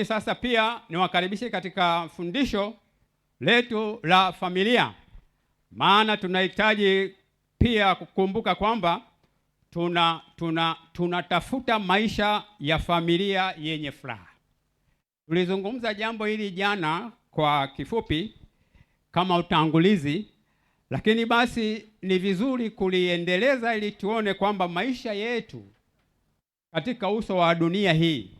Lakini sasa pia niwakaribishe katika fundisho letu la familia, maana tunahitaji pia kukumbuka kwamba tunatafuta maisha ya familia yenye furaha. Tulizungumza jambo hili jana kwa kifupi kama utangulizi, lakini basi ni vizuri kuliendeleza ili tuone kwamba maisha yetu katika uso wa dunia hii,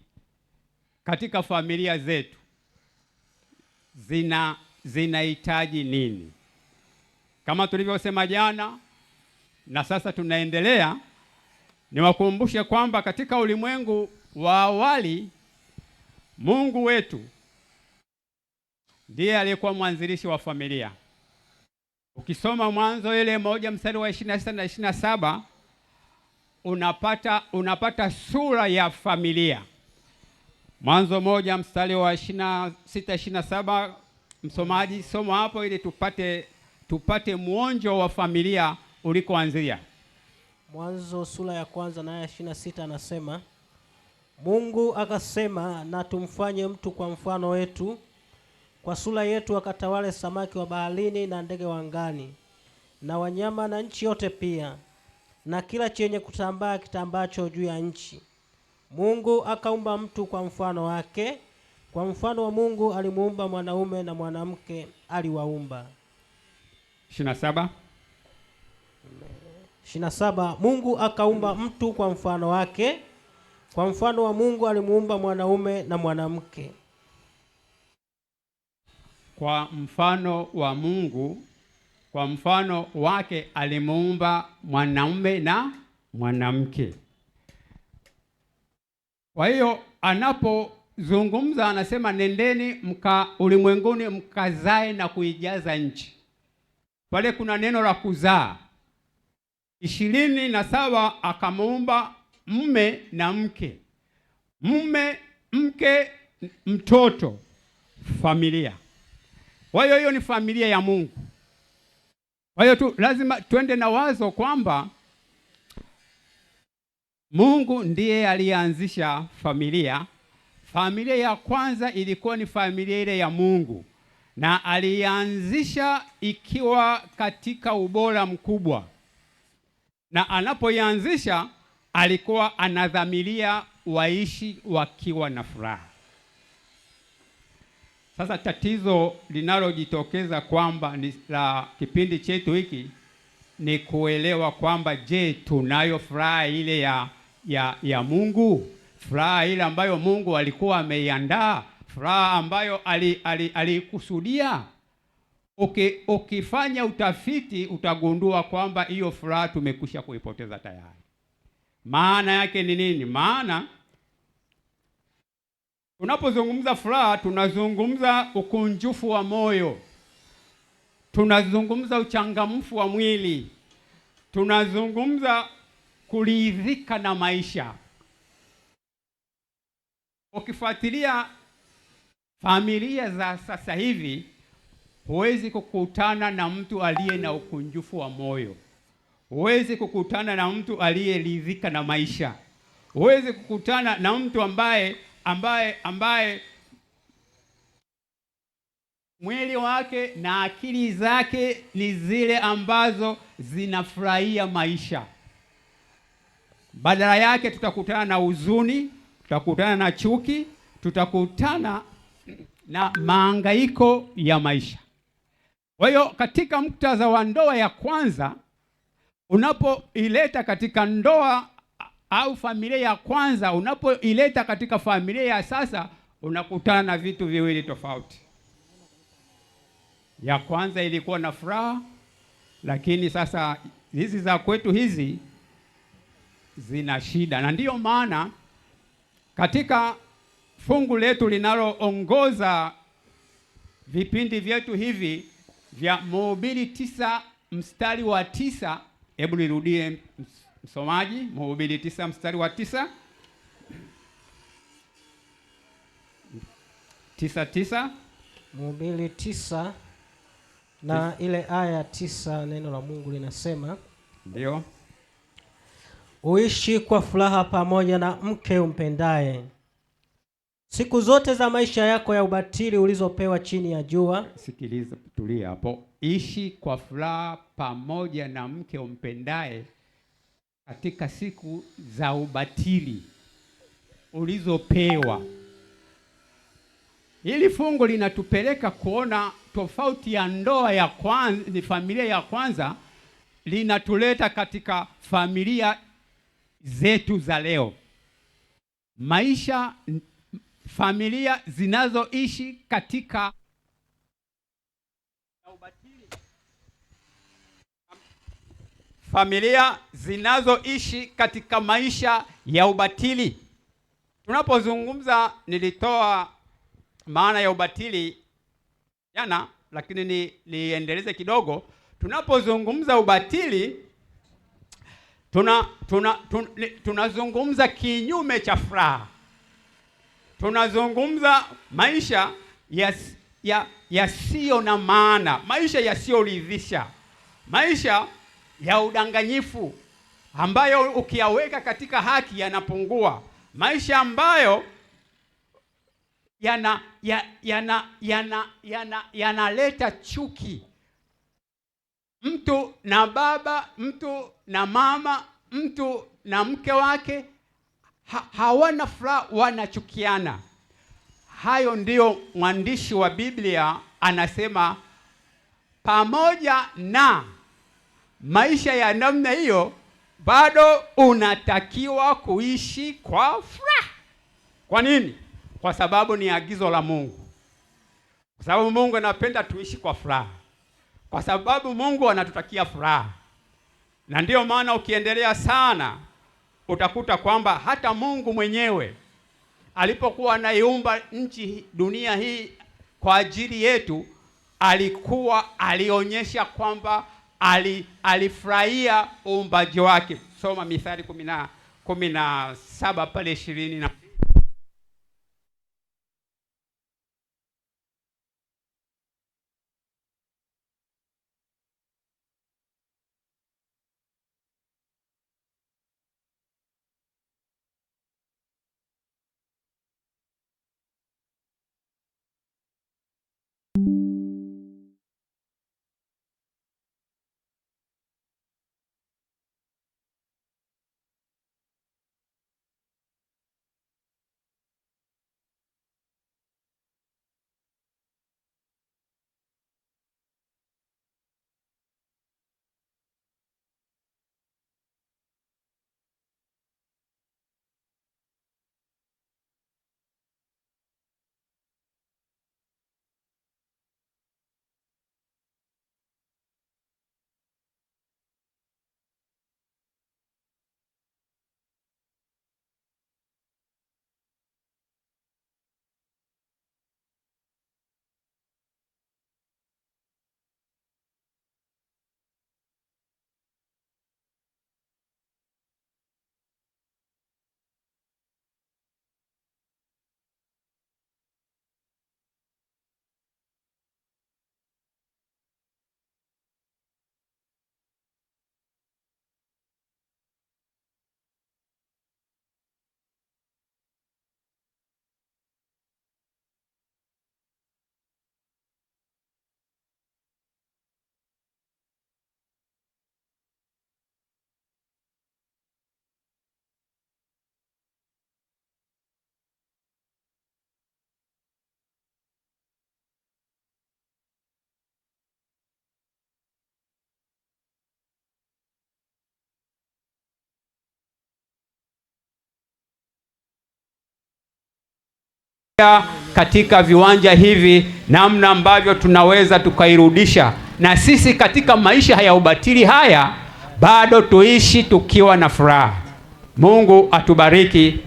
katika familia zetu zinahitaji nini. Kama tulivyosema jana na sasa tunaendelea, niwakumbushe kwamba katika ulimwengu wa awali Mungu wetu ndiye aliyekuwa mwanzilishi wa familia. Ukisoma Mwanzo ile 1 mstari wa 26 na 27 unapata sura ya familia. Mwanzo 1 mstari wa 26 27, msomaji soma hapo ili tupate muonjo wa familia ulikoanzia. Mwanzo sura ya kwanza na aya 26 anasema, Mungu akasema, na tumfanye mtu kwa mfano wetu, kwa sura yetu, akatawale samaki wa baharini na ndege wa angani na wanyama na nchi yote pia na kila chenye kutambaa kitambacho juu ya nchi. Mungu akaumba mtu kwa mfano wake, kwa mfano wa Mungu alimuumba, mwanaume na mwanamke aliwaumba. 27 Mungu akaumba mtu kwa mfano wake, kwa mfano wa Mungu alimuumba, mwanaume na mwanamke. Kwa mfano wa Mungu, kwa mfano wake alimuumba mwanaume na mwanamke. Kwa hiyo anapozungumza anasema, nendeni ulimwenguni mkazae na kuijaza nchi. Pale kuna neno la kuzaa. 27 akamuumba mume na mke. Mume, mke, mtoto, familia. Kwa hiyo ni familia ya Mungu. Kwa hiyo lazima tuende na wazo kwamba Mungu ndiye alianzisha familia. Familia ya kwanza ilikuwa ni familia ile ya Mungu, na alianzisha ikiwa katika ubora mkubwa, na anapoianzisha alikuwa anadhamiria waishi wakiwa na furaha. Sasa tatizo linalojitokeza kwamba ni la kipindi chetu hiki ni kuelewa kwamba, je, tunayo furaha ile ya Mungu? Furaha ile ambayo Mungu alikuwa ameiandaa, furaha ambayo alikusudia. Ukifanya utafiti utagundua kwamba hiyo furaha tumekwisha kuipoteza tayari. Maana yake ni nini? Maana tunapozungumza furaha tunazungumza ukunjufu wa moyo, tunazungumza uchangamfu wa mwili, tunazungumza kuridhika na maisha. Ukifuatilia familia za sasa hivi, huwezi kukutana na mtu aliye na ukunjufu wa moyo. Huwezi kukutana na mtu aliyeridhika na maisha. Huwezi kukutana na mtu ambaye mwili wake na akili zake ni zile ambazo zinafurahia maisha. Badala yake tutakutana na huzuni, tutakutana na chuki, tutakutana na mahangaiko ya maisha. Kwa hiyo katika muktadha wa ndoa ya kwanza, unapoileta katika ndoa au familia ya kwanza, unapoileta katika familia ya sasa, unakutana na vitu viwili tofauti. Ya kwanza ilikuwa na furaha, lakini sasa hizi za kwetu hizi zina shida. Na ndiyo maana katika fungu letu linaloongoza vipindi vyetu hivi vya Mhubiri 9 mstari wa 9, hebu nirudie msomaji. Mhubiri 9 mstari wa 9. 9:9. Mhubiri 9 na ile aya 9, neno la Mungu linasema, ndio, uishi kwa furaha pamoja na mke umpendaye, siku zote za maisha yako ya ubatili ulizopewa chini ya jua. Sikiliza, tulia hapo. Ishi kwa furaha pamoja na mke umpendaye katika siku za ubatili ulizopewa. Hili fungu linatupeleka kuona tofauti ya ndoa ya kwanza, ni familia ya kwanza, linatuleta katika familia zetu za leo. Familia zinazoishi katika ubatili. Familia zinazoishi katika maisha ya ubatili. Tunapozungumza, nilitoa maana ya ubatili jana, lakini niendeleze kidogo. Tunapozungumza ubatili, tunazungumza kinyume cha furaha. Tunazungumza maisha yasiyo na maana, maisha yasiyoridhisha, maisha ya udanganyifu ambayo ukiyaweka katika haki yanapungua, maisha ambayo yanaleta chuki. Mtu na baba, mtu na mama, mtu na mke wake hawana furaha, wanachukiana. Hayo ndio mwandishi wa Biblia anasema, pamoja na maisha ya namna hiyo bado unatakiwa kuishi kwa furaha. Kwa nini? Kwa sababu ni agizo la Mungu. Kwa sababu Mungu anapenda tuishi kwa furaha. Kwa sababu Mungu anatutakia furaha. Na ndiyo maana ukiendelea sana utakuta kwamba hata Mungu mwenyewe alipokuwa anaiumba nchi, dunia hii kwa ajili yetu, alionyesha kwamba alifurahia uumbaji wake. Soma Mithali 17 pale 20. Katika viwanja hivi namna ambavyo tunaweza tukairudisha na sisi katika maisha ya ubatili haya bado tuishi tukiwa na furaha. Mungu atubariki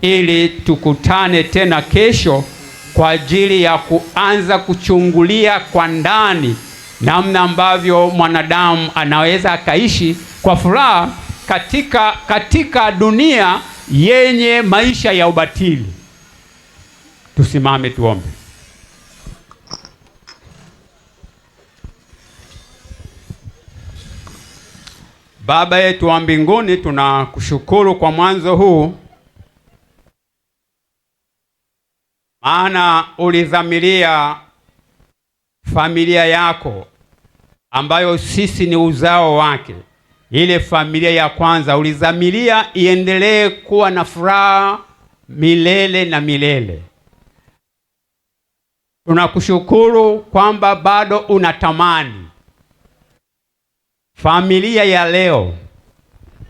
ili tukutane tena kesho kwa ajili ya kuanza kuchungulia kwa ndani namna ambavyo mwanadamu anaweza akaishi kwa furaha katika dunia yenye maisha ya ubatili. Tusimame tuombe. Baba yetu wa mbinguni, tunakushukuru kwa mwanzo huu maana ulidhamiria familia yako ambayo sisi ni uzao wake. Ile familia ya kwanza ulidhamiria iendelee kuwa na furaha milele na milele. Tunakushukuru kwamba bado unatamani familia ya leo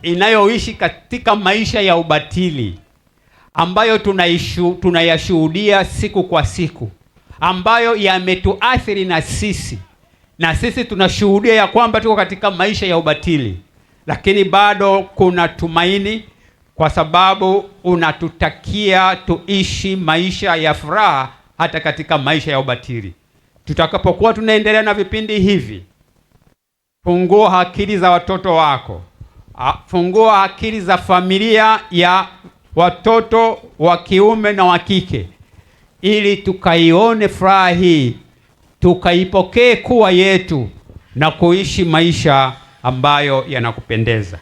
inayoishi katika maisha ya ubatili ambayo tunayashuhudia siku kwa siku, ambayo yametuathiri na sisi tunashuhudia ya kwamba tuko katika maisha ya ubatili, lakini bado kuna tumaini, kwa sababu unatutakia tuishi maisha ya furaha hata katika maisha ya ubatili. Tutakapokuwa tunaendelea na vipindi hivi, fungua akili za watoto wako, fungua akili za familia ya watoto wa kiume na wa kike, ili tukaione furaha hii, tukaipokee kuwa yetu na kuishi maisha ambayo yanakupendeza.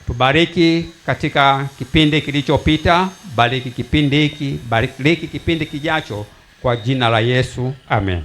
Tubariki katika kipindi kilichopita, bariki kipindi hiki, bariki kipindi kijacho, kwa jina la Yesu, amen.